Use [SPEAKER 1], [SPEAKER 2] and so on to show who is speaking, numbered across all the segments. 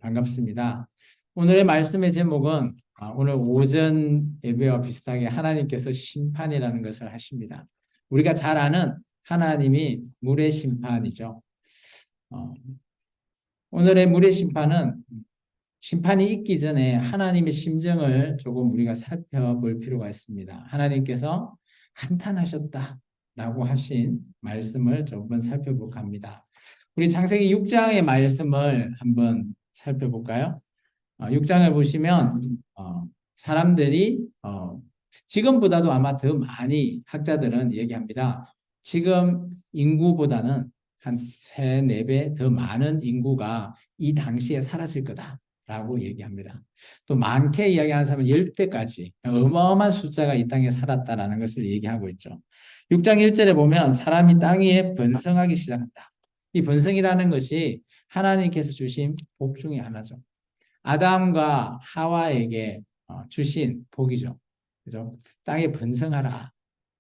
[SPEAKER 1] 반갑습니다. 오늘의 말씀의 제목은 오늘 오전 예배와 비슷하게 하나님께서 심판이라는 것을 하십니다. 우리가 잘 아는 하나님이 물의 심판이죠. 어, 오늘의 물의 심판은 심판이 있기 전에 하나님의 심정을 조금 우리가 살펴볼 필요가 있습니다. 하나님께서 한탄하셨다라고 하신 말씀을 조금 살펴볼까 합니다. 우리 창세기 6장의 말씀을 한번 살펴볼까요? 6장을 보시면 사람들이 지금보다도 아마 더 많이 학자들은 얘기합니다. 지금 인구보다는 한 3, 4배 더 많은 인구가 이 당시에 살았을 거다라고 얘기합니다. 또 많게 이야기하는 사람은 10배까지 어마어마한 숫자가 이 땅에 살았다라는 것을 얘기하고 있죠. 6장 1절에 보면 사람이 땅 위에 번성하기 시작한다. 이 번성이라는 것이 하나님께서 주신 복 중에 하나죠. 아담과 하와에게 주신 복이죠. 그죠? 땅에 번성하라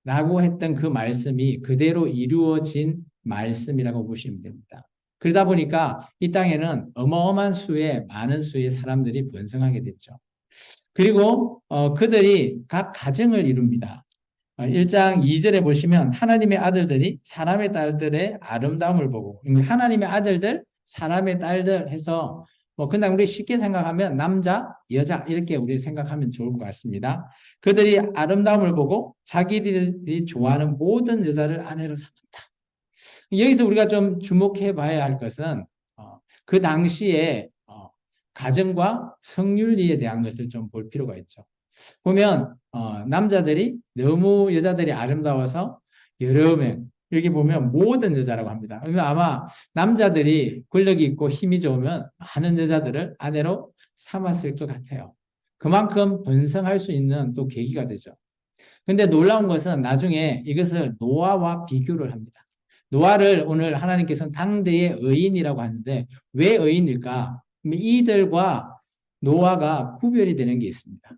[SPEAKER 1] 라고 했던 그 말씀이 그대로 이루어진 말씀이라고 보시면 됩니다. 그러다 보니까 이 땅에는 어마어마한 수의 많은 수의 사람들이 번성하게 됐죠. 그리고 그들이 각 가정을 이룹니다. 1장 2절에 보시면 하나님의 아들들이 사람의 딸들의 아름다움을 보고, 하나님의 아들들, 사람의 딸들 해서 그냥 우리 쉽게 생각하면 남자, 여자 이렇게 우리 생각하면 좋을 것 같습니다. 그들이 아름다움을 보고 자기들이 좋아하는 모든 여자를 아내로 삼았다. 여기서 우리가 좀 주목해 봐야 할 것은 그 당시에 가정과 성윤리에 대한 것을 좀 볼 필요가 있죠. 보면 남자들이 너무 여자들이 아름다워서 여러 명, 여기 보면 모든 여자라고 합니다. 그러면 아마 남자들이 권력이 있고 힘이 좋으면 많은 여자들을 아내로 삼았을 것 같아요. 그만큼 번성할 수 있는 또 계기가 되죠. 근데 놀라운 것은 나중에 이것을 노아와 비교를 합니다. 노아를 오늘 하나님께서는 당대의 의인이라고 하는데 왜 의인일까? 이들과 노아가 구별이 되는 게 있습니다.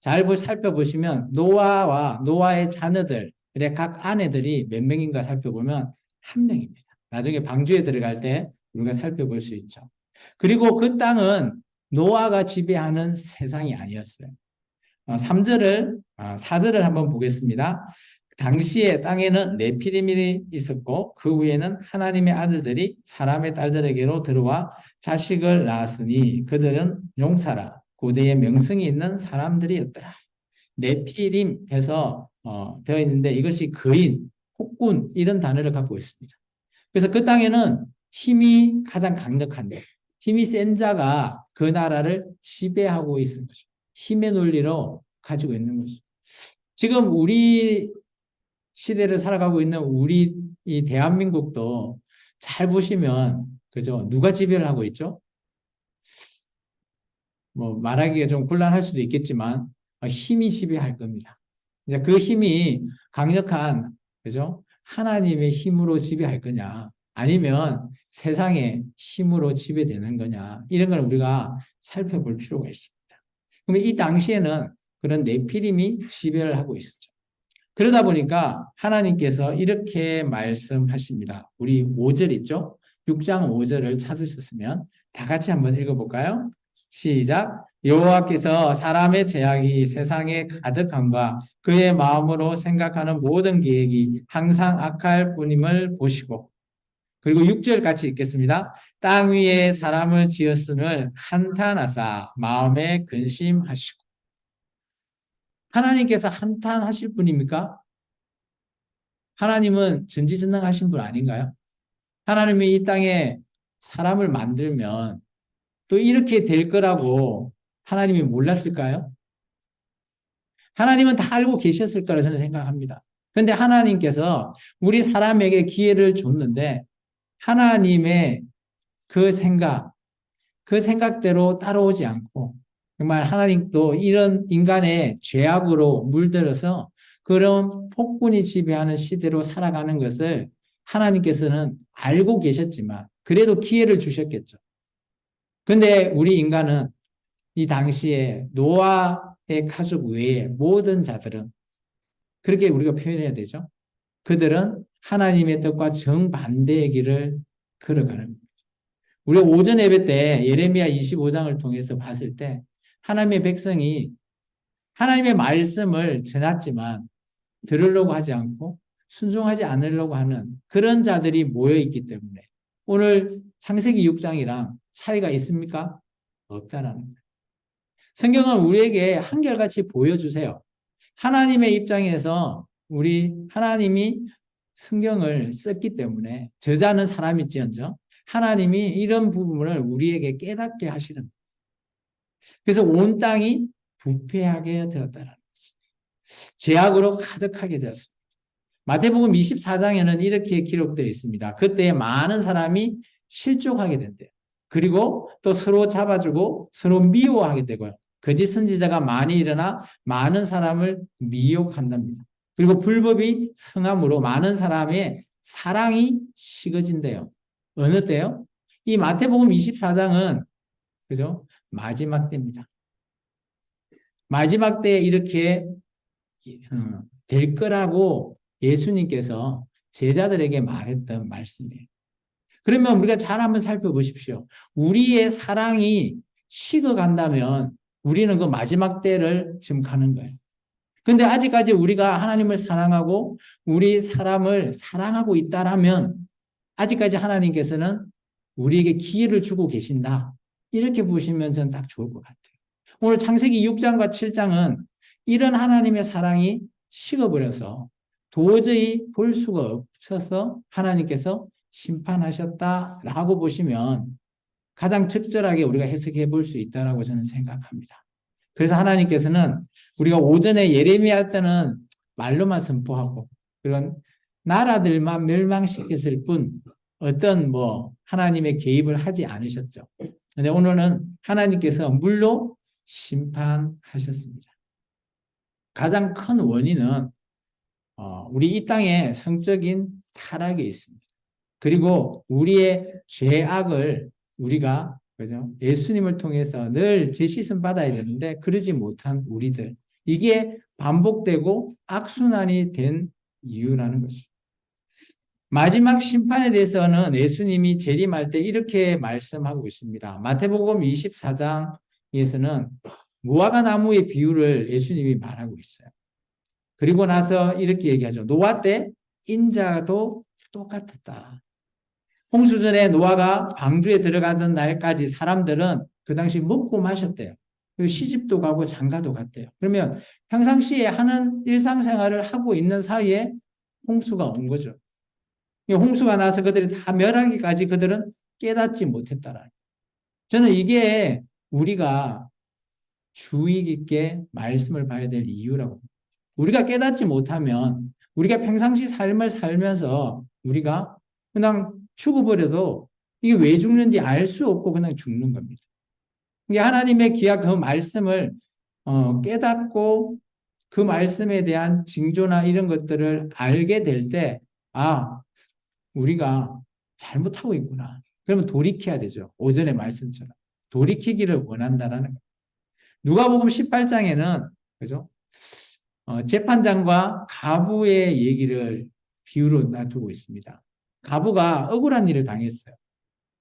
[SPEAKER 1] 잘 살펴보시면 노아와 노아의 자녀들, 각 아내들이 몇 명인가 살펴보면 한 명입니다. 나중에 방주에 들어갈 때 우리가 살펴볼 수 있죠. 그리고 그 땅은 노아가 지배하는 세상이 아니었어요. 3절을, 4절을 한번 보겠습니다. 당시에 땅에는 네피림이 있었고 그 위에는 하나님의 아들들이 사람의 딸들에게로 들어와 자식을 낳았으니 그들은 용사라 고대의 명성이 있는 사람들이었더라. 네피림 해서 되어 있는데 이것이 거인, 폭군 이런 단어를 갖고 있습니다. 그래서 그 땅에는 힘이 가장 강력한데 힘이 센 자가 그 나라를 지배하고 있는 거죠. 힘의 논리로 가지고 있는 거죠. 지금 우리 시대를 살아가고 있는 우리 이 대한민국도 잘 보시면 그죠? 누가 지배를 하고 있죠? 말하기가 좀 곤란할 수도 있겠지만 힘이 지배할 겁니다. 이제 그 힘이 강력한 그죠? 하나님의 힘으로 지배할 거냐 아니면 세상의 힘으로 지배되는 거냐 이런 걸 우리가 살펴볼 필요가 있습니다. 그러면 이 당시에는 그런 네피림이 지배를 하고 있었죠. 그러다 보니까 하나님께서 이렇게 말씀하십니다. 우리 5절 있죠? 6장 5절을 찾으셨으면 다 같이 한번 읽어볼까요? 시작. 여호와께서 사람의 죄악이 세상에 가득함과 그의 마음으로 생각하는 모든 계획이 항상 악할 뿐임을 보시고 그리고 6절 같이 읽겠습니다. 땅 위에 사람을 지었음을 한탄하사 마음에 근심하시고 하나님께서 한탄하실 분입니까? 하나님은 전지전능하신 분 아닌가요? 하나님이 이 땅에 사람을 만들면 또 이렇게 될 거라고 하나님이 몰랐을까요? 하나님은 다 알고 계셨을 거라 저는 생각합니다. 그런데 하나님께서 우리 사람에게 기회를 줬는데 하나님의 그 생각대로 따라오지 않고 정말 하나님도 이런 인간의 죄악으로 물들어서 그런 폭군이 지배하는 시대로 살아가는 것을 하나님께서는 알고 계셨지만 그래도 기회를 주셨겠죠. 그런데 우리 인간은 이 당시에 노아의 가족 외에 모든 자들은 그렇게 우리가 표현해야 되죠. 그들은 하나님의 뜻과 정반대의 길을 걸어가는 거죠. 우리가 오전 예배 때 예레미야 25장을 통해서 봤을 때 하나님의 백성이 하나님의 말씀을 전했지만 들으려고 하지 않고 순종하지 않으려고 하는 그런 자들이 모여 있기 때문에 오늘 창세기 6장이랑 차이가 있습니까? 없다라는 거예요. 성경은 우리에게 한결같이 보여주세요. 하나님의 입장에서 우리 하나님이 성경을 썼기 때문에 저자는 사람일지언정 하나님이 이런 부분을 우리에게 깨닫게 하시는 거예요. 그래서 온 땅이 부패하게 되었다라는 거죠. 죄악으로 가득하게 되었습니다. 마태복음 24장에는 이렇게 기록되어 있습니다. 그때 많은 사람이 실족하게 된대요. 그리고 또 서로 잡아주고 서로 미워하게 되고요. 거짓 선지자가 많이 일어나 많은 사람을 미혹한답니다. 그리고 불법이 성함으로 많은 사람의 사랑이 식어진대요. 어느 때요? 이 마태복음 24장은 그죠? 마지막 때입니다. 마지막 때에 이렇게 될 거라고 예수님께서 제자들에게 말했던 말씀이에요. 그러면 우리가 잘 한번 살펴보십시오. 우리의 사랑이 식어간다면 우리는 그 마지막 때를 지금 가는 거예요. 그런데 아직까지 우리가 하나님을 사랑하고 우리 사람을 사랑하고 있다라면 아직까지 하나님께서는 우리에게 기회를 주고 계신다. 이렇게 보시면 저는 딱 좋을 것 같아요. 오늘 창세기 6장과 7장은 이런 하나님의 사랑이 식어버려서 도저히 볼 수가 없어서 하나님께서 심판하셨다라고 보시면 가장 적절하게 우리가 해석해 볼 수 있다라고 저는 생각합니다. 그래서 하나님께서는 우리가 오전에 예레미야 때는 말로만 선포하고 그런 나라들만 멸망시켰을 뿐 어떤 하나님의 개입을 하지 않으셨죠. 그런데 오늘은 하나님께서 물로 심판하셨습니다. 가장 큰 원인은 우리 이 땅에 성적인 타락에 있습니다. 그리고 우리의 죄악을 우리가 그죠? 예수님을 통해서 늘 재시씀 받아야 되는데 그러지 못한 우리들 이게 반복되고 악순환이 된 이유라는 것이죠. 마지막 심판에 대해서는 예수님이 재림할 때 이렇게 말씀하고 있습니다. 마태복음 24장에서는 무화과 나무의 비유를 예수님이 말하고 있어요. 그리고 나서 이렇게 얘기하죠. 노아 때 인자도 똑같았다. 홍수 전에 노아가 방주에 들어가던 날까지 사람들은 그 당시 먹고 마셨대요. 그리고 시집도 가고 장가도 갔대요. 그러면 평상시에 하는 일상생활을 하고 있는 사이에 홍수가 온 거죠. 홍수가 나서 그들이 다 멸하기까지 그들은 깨닫지 못했다라. 저는 이게 우리가 주의 깊게 말씀을 봐야 될 이유라고. 우리가 깨닫지 못하면 우리가 평상시 삶을 살면서 우리가 그냥 죽어버려도 이게 왜 죽는지 알 수 없고 그냥 죽는 겁니다. 이게 하나님의 귀한 그 말씀을 깨닫고 그 말씀에 대한 징조나 이런 것들을 알게 될 때, 우리가 잘못하고 있구나. 그러면 돌이켜야 되죠. 오전의 말씀처럼. 돌이키기를 원한다라는 거예요. 누가복음 18장에는 그죠? 재판장과 가부의 얘기를 비유로 놔두고 있습니다. 가부가 억울한 일을 당했어요.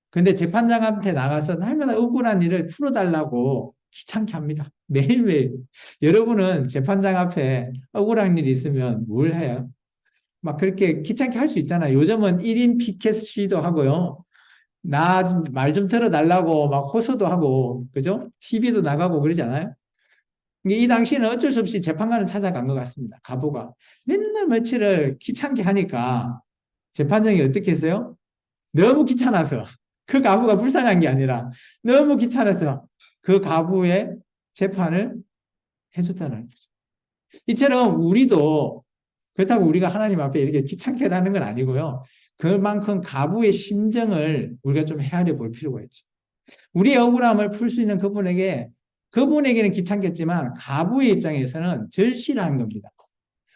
[SPEAKER 1] 근데 재판장한테 나가서 날마다 억울한 일을 풀어달라고 귀찮게 합니다. 매일매일. 여러분은 재판장 앞에 억울한 일이 있으면 뭘 해요? 막 그렇게 귀찮게 할 수 있잖아요. 요즘은 1인 피켓 시위도 하고요. 나 말 좀 들어달라고 막 호소도 하고, 그죠? TV도 나가고 그러잖아요. 이 당시에는 어쩔 수 없이 재판관을 찾아간 것 같습니다. 가부가. 맨날 며칠을 귀찮게 하니까 재판장이 어떻게 했어요? 너무 귀찮아서. 그 가부가 불쌍한 게 아니라 너무 귀찮아서 그 가부의 재판을 해줬다는 거죠. 이처럼 우리도 그렇다고 우리가 하나님 앞에 이렇게 귀찮게 하는 건 아니고요. 그만큼 가부의 심정을 우리가 좀 헤아려 볼 필요가 있죠. 우리의 억울함을 풀 수 있는 그분에게는 귀찮겠지만 가부의 입장에서는 절실한 겁니다.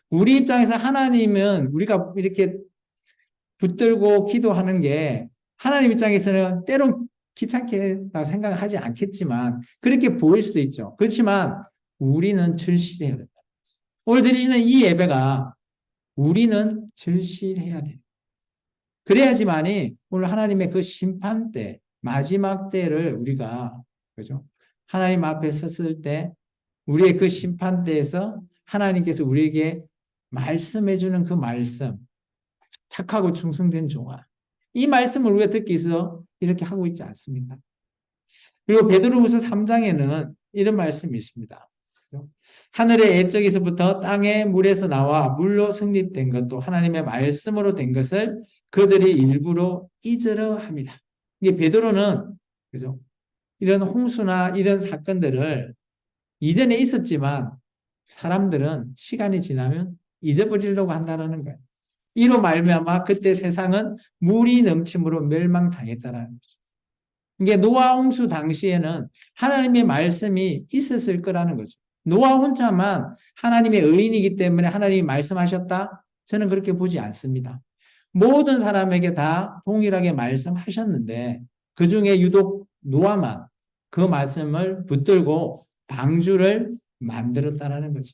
[SPEAKER 1] 우리 입장에서 하나님은 우리가 이렇게 붙들고 기도하는 게 하나님 입장에서는 때론 귀찮게 생각하지 않겠지만 그렇게 보일 수도 있죠. 그렇지만 우리는 절실해야 된다. 오늘 드리시는 이 예배가 우리는 절실해야 돼요. 그래야지만이 오늘 하나님의 그 심판 때 마지막 때를 우리가, 그죠? 하나님 앞에 섰을 때 우리의 그 심판대에서 하나님께서 우리에게 말씀해 주는 그 말씀, 착하고 충성된 종아. 이 말씀을 우리가 듣기 위해서 이렇게 하고 있지 않습니까? 그리고 베드로후서 3장에는 이런 말씀이 있습니다. 하늘의 애적에서부터 땅의 물에서 나와 물로 성립된 것도 하나님의 말씀으로 된 것을 그들이 일부러 잊으려 합니다. 이게 베드로는, 그죠? 이런 홍수나 이런 사건들을 이전에 있었지만 사람들은 시간이 지나면 잊어버리려고 한다는 거예요. 이로 말미암아 그때 세상은 물이 넘침으로 멸망당했다라는 거죠. 이게 노아 홍수 당시에는 하나님의 말씀이 있었을 거라는 거죠. 노아 혼자만 하나님의 의인이기 때문에 하나님이 말씀하셨다? 저는 그렇게 보지 않습니다. 모든 사람에게 다 동일하게 말씀하셨는데 그 중에 유독 노아만 그 말씀을 붙들고 방주를 만들었다라는 거죠.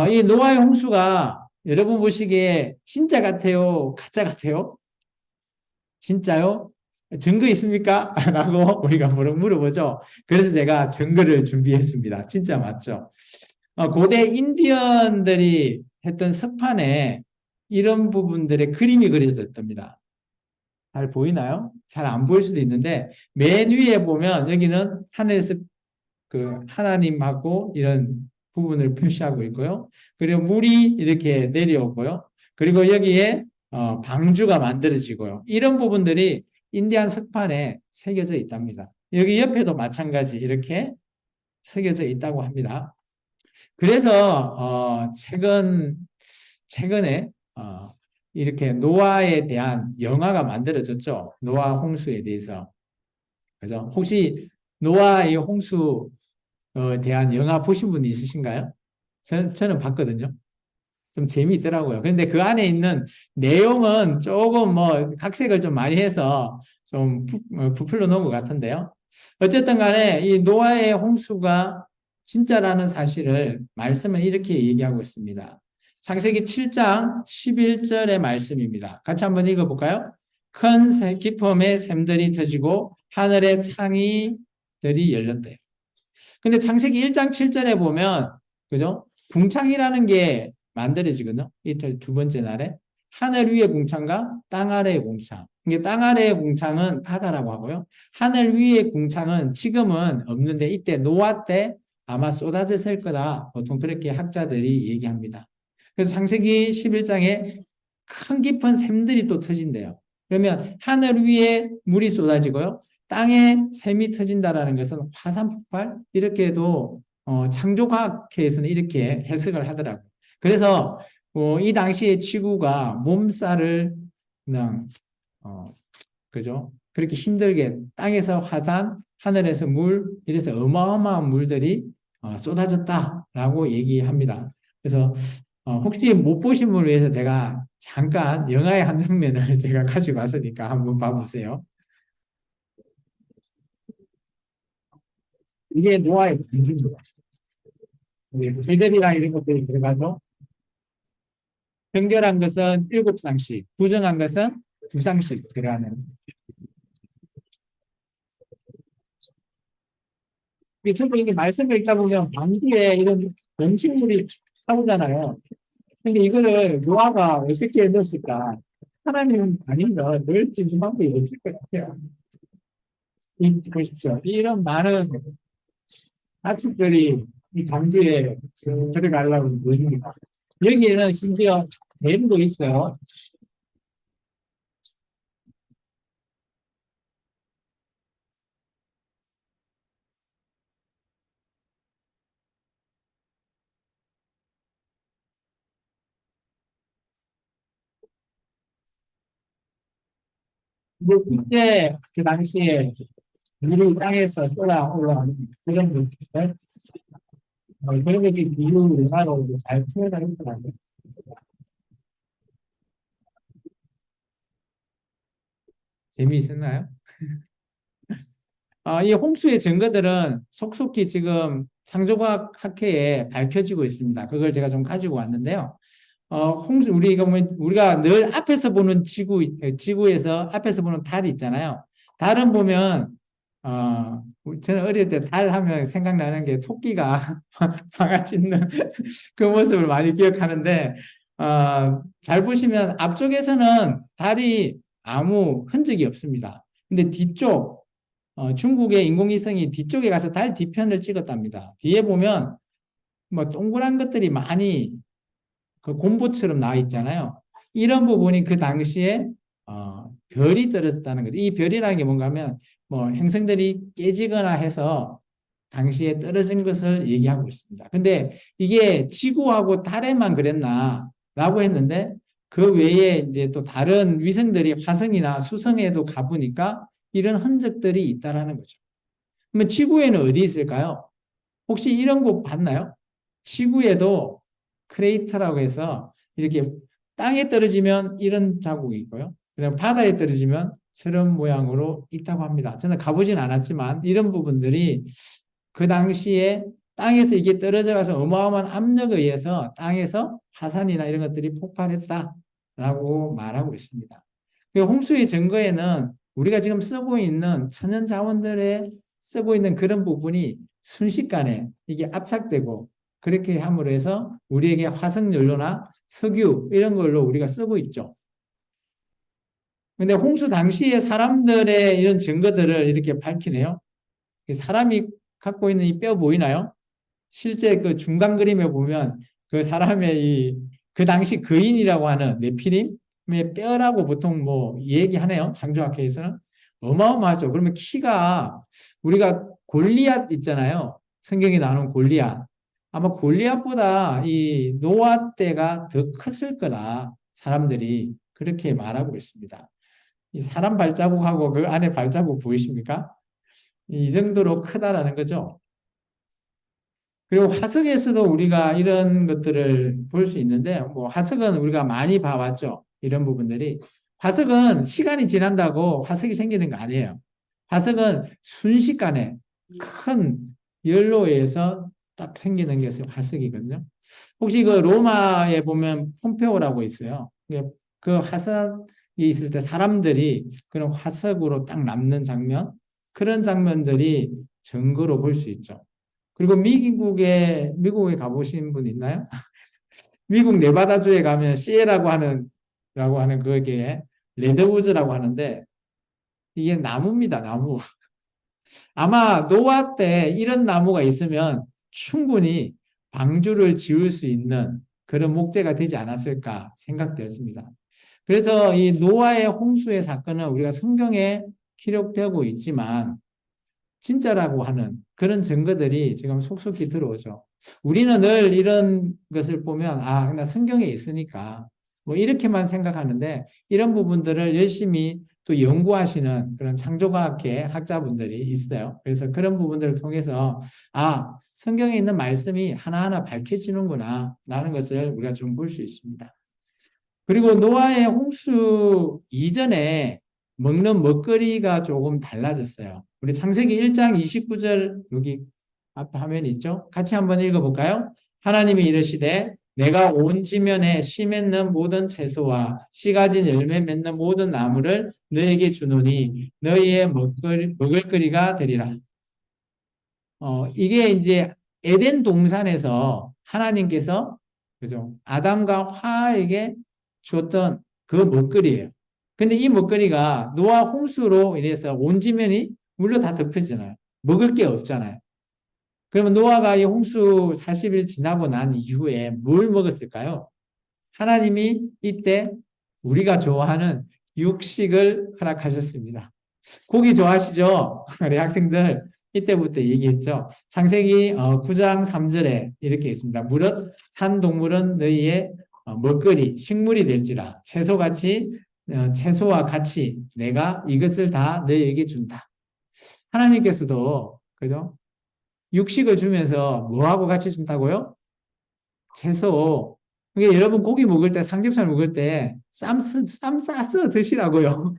[SPEAKER 1] 이 노아의 홍수가 여러분 보시기에 진짜 같아요? 가짜 같아요? 진짜요? 증거 있습니까? 라고 우리가 물어보죠. 그래서 제가 증거를 준비했습니다. 진짜 맞죠? 고대 인디언들이 했던 석판에 이런 부분들의 그림이 그려져 있답니다. 잘 보이나요? 잘 안 보일 수도 있는데 맨 위에 보면 여기는 하늘에서 그 하나님하고 이런 부분을 표시하고 있고요. 그리고 물이 이렇게 내려오고요. 그리고 여기에 방주가 만들어지고요. 이런 부분들이 인디안 석판에 새겨져 있답니다. 여기 옆에도 마찬가지 이렇게 새겨져 있다고 합니다. 그래서 최근에 이렇게 노아에 대한 영화가 만들어졌죠. 노아 홍수에 대해서. 그죠? 혹시 노아의 홍수에 대한 영화 보신 분 있으신가요? 저는 봤거든요. 좀 재미있더라고요. 그런데 그 안에 있는 내용은 조금 뭐 각색을 좀 많이 해서 좀 부풀려 놓은 것 같은데요. 어쨌든 간에 이 노아의 홍수가 진짜라는 사실을 말씀은 이렇게 얘기하고 있습니다. 창세기 7장 11절의 말씀입니다. 같이 한번 읽어볼까요? 큰 기쁨의 샘들이 터지고 하늘의 창이들이 열렸대요. 근데 창세기 1장 7절에 보면, 그죠? 궁창이라는 게 만들어지거든요. 이틀 두 번째 날에. 하늘 위의 궁창과 땅 아래의 궁창. 이게 땅 아래의 궁창은 바다라고 하고요. 하늘 위의 궁창은 지금은 없는데 이때 노아 때 아마 쏟아졌을 거다. 보통 그렇게 학자들이 얘기합니다. 그래서 창세기 11장에 큰 깊은 샘들이 또 터진대요. 그러면 하늘 위에 물이 쏟아지고요. 땅에 샘이 터진다라는 것은 화산 폭발 이렇게도 창조과학회에서는 이렇게 해석을 하더라고요. 그래서 이 당시에 지구가 몸살을 그냥 그죠? 그렇게 힘들게 땅에서 화산, 하늘에서 물 이래서 어마어마한 물들이 쏟아졌다라고 얘기합니다. 그래서 혹시 못 보신 분을 위해서 제가 잠깐 영화의 한 장면을 제가 가지고 왔으니까 한번 봐보세요. 이게 노아의 분주입니다. 제들이랑 이런 것들이 들어가서 정결한 것은 7쌍씩, 부정한 것은 2쌍씩 들어가는. 저도 이게 말씀을 읽다 보면 방주에 이런 음식물이 나오잖아요. 근데 이거를 노아가 어떻게 넣었을까? 하나님은 아닌가 넣을 수 있는 방법이 없을 것 같아요. 보십시오. 이런 많은 가축들이 이 방주에 들어가려고 모입니다. 여기에는 심지어 뱀도 있어요. 근데 그때 그 당시에 물이 땅에서 쏟아 올라오는 그런 모습들, 그런 것이 비유 영화로 잘 표현을 했더라고요. 재미있었나요? 이 홍수의 증거들은 속속히 지금 창조과학 학회에 밝혀지고 있습니다. 그걸 제가 좀 가지고 왔는데요. 우리가 늘 앞에서 보는 지구에서 앞에서 보는 달이 있잖아요. 달은 보면, 저는 어릴 때 달 하면 생각나는 게 토끼가 방아 찧는 그 모습을 많이 기억하는데, 잘 보시면 앞쪽에서는 달이 아무 흔적이 없습니다. 근데 뒤쪽, 중국의 인공위성이 뒤쪽에 가서 달 뒤편을 찍었답니다. 뒤에 보면 뭐 동그란 것들이 많이 그 곰보처럼 나와 있잖아요. 이런 부분이 그 당시에 별이 떨어졌다는 거죠. 이 별이라는 게 뭔가 하면 뭐 행성들이 깨지거나 해서 당시에 떨어진 것을 얘기하고 있습니다. 근데 이게 지구하고 달에만 그랬나 라고 했는데 그 외에 이제 또 다른 위성들이 화성이나 수성에도 가보니까 이런 흔적들이 있다라는 거죠. 그러면 지구에는 어디 있을까요? 혹시 이런 곳 봤나요? 지구에도 크레이터라고 해서 이렇게 땅에 떨어지면 이런 자국이 있고요. 그다음 바다에 떨어지면 저런 모양으로 있다고 합니다. 저는 가보진 않았지만 이런 부분들이 그 당시에 땅에서 이게 떨어져 가서 어마어마한 압력에 의해서 땅에서 화산이나 이런 것들이 폭발했다라고 말하고 있습니다. 홍수의 증거에는 우리가 지금 쓰고 있는 천연 자원들에 쓰고 있는 그런 부분이 순식간에 이게 압착되고 그렇게 함으로 해서 우리에게 화석연료나 석유 이런 걸로 우리가 쓰고 있죠. 근데 홍수 당시에 사람들의 이런 증거들을 이렇게 밝히네요. 사람이 갖고 있는 이 뼈 보이나요? 실제 그 중간 그림에 보면 그 사람의 그 당시 거인이라고 하는 네피림의 뼈라고 보통 뭐 얘기하네요. 창조학회에서는. 어마어마하죠. 그러면 키가 우리가 골리앗 있잖아요. 성경에 나오는 골리앗. 아마 골리앗보다 이 노아 때가 더 컸을 거라 사람들이 그렇게 말하고 있습니다. 이 사람 발자국하고 그 안에 발자국 보이십니까? 이 정도로 크다라는 거죠. 그리고 화석에서도 우리가 이런 것들을 볼 수 있는데, 뭐 화석은 우리가 많이 봐왔죠. 이런 부분들이. 화석은 시간이 지난다고 화석이 생기는 거 아니에요. 화석은 순식간에 큰 열로에 의해서 딱 생기는 게 화석이거든요. 혹시 그 로마에 보면 폼페오라고 있어요. 그 화석이 있을 때 사람들이 그런 화석으로 딱 남는 장면, 그런 장면들이 증거로 볼 수 있죠. 그리고 미국에 가보신 분 있나요? 미국 네바다주에 가면 라고 하는 그게 레드우즈라고 하는데 이게 나무입니다, 나무. 아마 노아 때 이런 나무가 있으면 충분히 방주를 지을 수 있는 그런 목재가 되지 않았을까 생각되었습니다. 그래서 이 노아의 홍수의 사건은 우리가 성경에 기록되고 있지만 진짜라고 하는 그런 증거들이 지금 속속히 들어오죠. 우리는 늘 이런 것을 보면 나 성경에 있으니까 뭐 이렇게만 생각하는데 이런 부분들을 열심히 또 연구하시는 그런 창조과학계 학자분들이 있어요. 그래서 그런 부분들을 통해서 성경에 있는 말씀이 하나하나 밝혀지는구나 라는 것을 우리가 좀 볼 수 있습니다. 그리고 노아의 홍수 이전에 먹는 먹거리가 조금 달라졌어요. 우리 창세기 1장 29절 여기 앞에 화면이 있죠? 같이 한번 읽어볼까요? 하나님이 이르시되 내가 온 지면에 씨 맺는 모든 채소와 씨 가진 열매 맺는 모든 나무를 너에게 주노니 너희의 먹을 거리가 되리라. 이게 이제 에덴 동산에서 하나님께서 그죠? 아담과 화에게 주었던 그 먹거리예요. 근데 이 먹거리가 노아 홍수로 인해서 온 지면이 물로 다 덮여지잖아요. 먹을 게 없잖아요. 그러면 노아가 이 홍수 40일 지나고 난 이후에 뭘 먹었을까요? 하나님이 이때 우리가 좋아하는 육식을 허락하셨습니다. 고기 좋아하시죠? 우리 학생들 이때부터 얘기했죠. 창세기 9장 3절에 이렇게 있습니다. 무릇 산 동물은 너희의 먹거리, 식물이 될지라 채소와 같이 내가 이것을 다 너희에게 준다. 하나님께서도 그죠? 육식을 주면서 뭐하고 같이 준다고요? 채소. 그러니까 여러분 고기 먹을 때 삼겹살 먹을 때 쌈 싸서 드시라고요.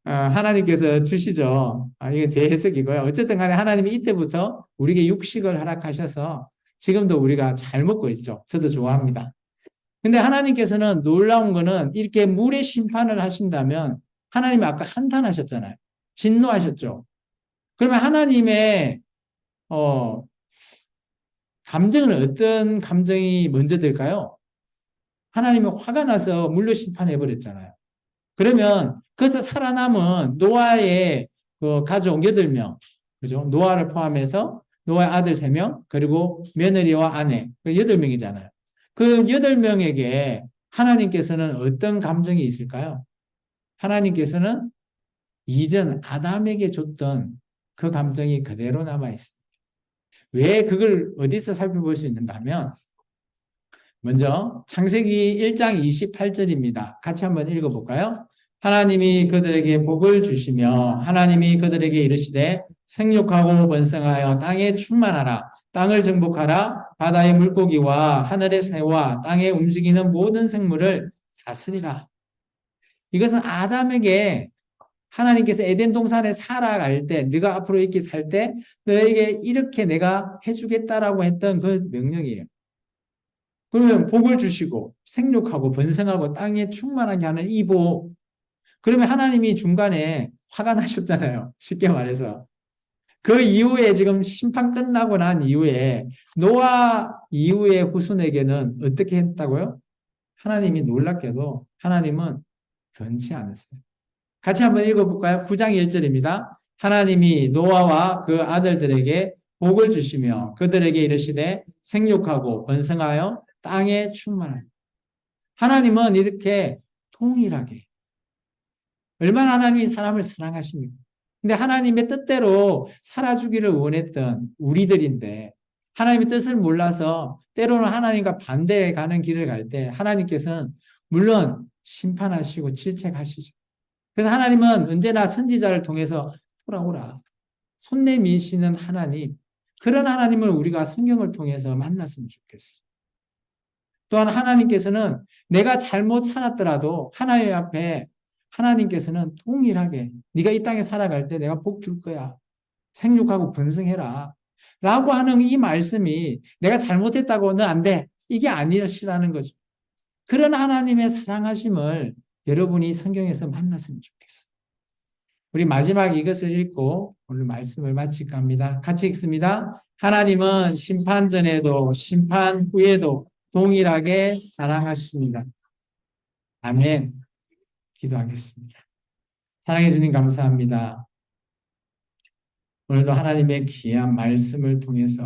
[SPEAKER 1] 하나님께서 주시죠. 이게 제 해석이고요. 어쨌든 간에 하나님이 이때부터 우리에게 육식을 허락하셔서 지금도 우리가 잘 먹고 있죠. 저도 좋아합니다. 근데 하나님께서는 놀라운 거는 이렇게 물의 심판을 하신다면 하나님이 아까 한탄하셨잖아요. 진노하셨죠. 그러면 하나님의 감정은 어떤 감정이 먼저 들까요? 하나님은 화가 나서 물로 심판해 버렸잖아요. 그러면 거기서 살아남은 노아의 그 가족 8명, 그죠? 노아를 포함해서 노아의 아들 3명, 그리고 며느리와 아내, 8명이잖아요. 그 8명에게 하나님께서는 어떤 감정이 있을까요? 하나님께서는 이전 아담에게 줬던 그 감정이 그대로 남아 있습니다. 왜 그걸 어디서 살펴볼 수 있는가 하면 먼저 창세기 1장 28절입니다. 같이 한번 읽어볼까요? 하나님이 그들에게 복을 주시며 하나님이 그들에게 이르시되 생육하고 번성하여 땅에 충만하라. 땅을 정복하라. 바다의 물고기와 하늘의 새와 땅에 움직이는 모든 생물을 다스리라. 이것은 아담에게 하나님께서 에덴 동산에 살아갈 때, 네가 앞으로 이렇게 살 때 너에게 이렇게 내가 해주겠다라고 했던 그 명령이에요. 그러면 복을 주시고 생육하고 번성하고 땅에 충만하게 하는 이 복. 그러면 하나님이 중간에 화가 나셨잖아요. 쉽게 말해서. 그 이후에 지금 심판 끝나고 난 이후에 노아 이후의 후손에게는 어떻게 했다고요? 하나님이 놀랍게도 하나님은 변치 않았어요. 같이 한번 읽어볼까요? 9장 1절입니다. 하나님이 노아와 그 아들들에게 복을 주시며 그들에게 이르시되 생육하고 번성하여 땅에 충만하여. 하나님은 이렇게 통일하게 얼마나 하나님이 사람을 사랑하십니까? 근데 하나님의 뜻대로 살아주기를 원했던 우리들인데 하나님의 뜻을 몰라서 때로는 하나님과 반대에 가는 길을 갈 때 하나님께서는 물론 심판하시고 질책하시죠. 그래서 하나님은 언제나 선지자를 통해서 돌아오라. 손 내미시는 하나님. 그런 하나님을 우리가 성경을 통해서 만났으면 좋겠어. 또한 하나님께서는 내가 잘못 살았더라도 하나님 앞에 하나님께서는 동일하게 네가 이 땅에 살아갈 때 내가 복 줄 거야. 생육하고 번성해라. 라고 하는 이 말씀이 내가 잘못했다고 너 안 돼. 이게 아니시라는 거죠. 그런 하나님의 사랑하심을 여러분이 성경에서 만났으면 좋겠어요. 우리 마지막 이것을 읽고 오늘 말씀을 마칠까 합니다. 같이 읽습니다. 하나님은 심판 전에도 심판 후에도 동일하게 사랑하십니다. 아멘. 기도하겠습니다. 사랑해 주님 감사합니다. 오늘도 하나님의 귀한 말씀을 통해서